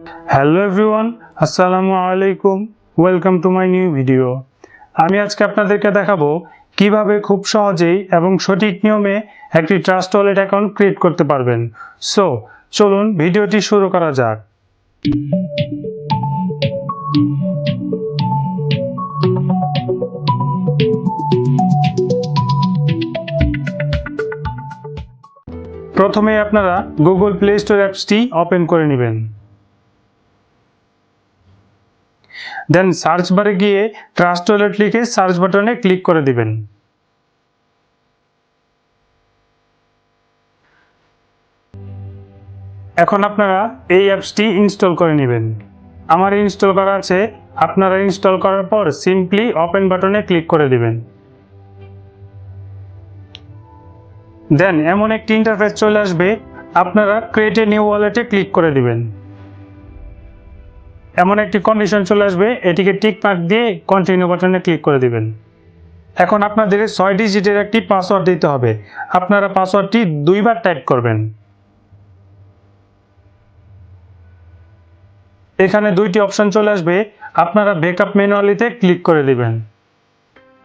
Hello everyone, আসসালামু আলাইকুম। Welcome to my new video. আমি আজকে আপনাদেরকে দেখাবো কিভাবে খুব সহজেই এবং সঠিক নিয়মে একটি ট্রাস্ট ওয়ালেট অ্যাকাউন্ট ক্রিয়েট করতে পারবেন। সো চলুন ভিডিওটি শুরু করা যাক। প্রথমে আপনারা গুগল প্লে স্টোর অ্যাপসটি ওপেন করে নেবেন। দেন সার্চ বারে গিয়ে ট্রাস্ট ওয়ালেট লিখে সার্চ বাটনে ক্লিক করে দিবেন। এখন আপনারা এই অ্যাপসটি ইনস্টল করে নেবেন। আমার ইনস্টল করা আছে, আপনারা ইনস্টল করার পর সিম্পলি ওপেন বাটনে ক্লিক করে দিবেন। দেন এমন একটি ইন্টারফেস চলে আসবে, আপনারা ক্রিয়েট এ নিউ ওয়ালেটে ক্লিক করে দিবেন। এমন একটি কন্ডিশন চলে আসবে, এটিকে টিক মার্ক দিয়ে কন্টিনিউ বাটনে ক্লিক করে দিবেন। এখন আপনাদের 6 ডিজিটের একটি পাসওয়ার্ড দিতে হবে। আপনারা পাসওয়ার্ডটি 2 বার টাইপ করবেন। এখানে 2টি অপশন চলে আসবে, আপনারা ব্যাকআপ ম্যানুয়ালিতে ক্লিক করে দিবেন।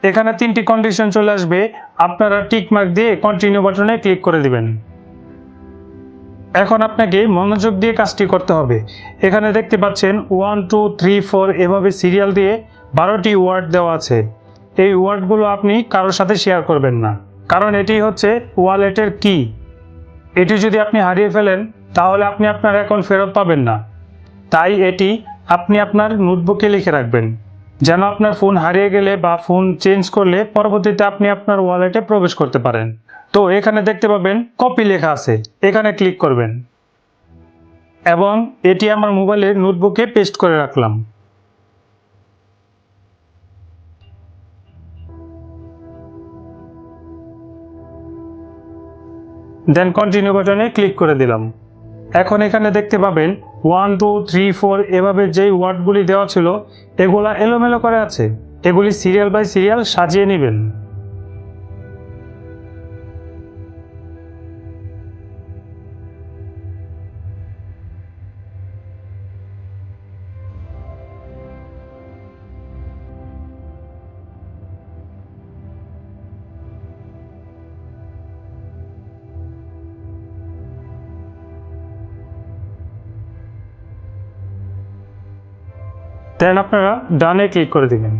এখানে 3টি কন্ডিশন চলে আসবে, আপনারা টিক মার্ক দিয়ে কন্টিনিউ বাটনে ক্লিক করে দিবেন। এখন আপনাকে মনোযোগ দিয়ে কাজটি করতে হবে। এখানে দেখতে পাচ্ছেন 1 2 3 4 এভাবে সিরিয়াল দিয়ে 12টি ওয়ার্ড দেওয়া আছে। এই ওয়ার্ডগুলো আপনি কারোর সাথে শেয়ার করবেন না, কারণ এটি হচ্ছে ওয়ালেটের কি। এটি যদি আপনি হারিয়ে ফেলেন তাহলে আপনি আপনার অ্যাকাউন্ট ফেরত পাবেন না। তাই এটি আপনি আপনার নোটবুকে লিখে রাখবেন, যেন আপনার ফোন হারিয়ে গেলে বা ফোন চেঞ্জ করলে পরবর্তীতে আপনি আপনার ওয়ালেটে প্রবেশ করতে পারেন। তো এখানে দেখতে পাবেন কপি লেখা আছে, এখানে ক্লিক করবেন এবং এটি আমার মোবাইলের নোটবুকে পেস্ট করে রাখলাম। দেন কন্টিনিউ বাটনে ক্লিক করে দিলাম। এখন এখানে দেখতে পাবেন 1 2 3 4 এভাবে যেই ওয়ার্ডগুলি দেওয়া ছিল এগুলা এলোমেলো করে আছে, এগুলি সিরিয়াল বাই সিরিয়াল সাজিয়ে নেবেন। দেন আপনারা ডানে ক্লিক করে দিবেন।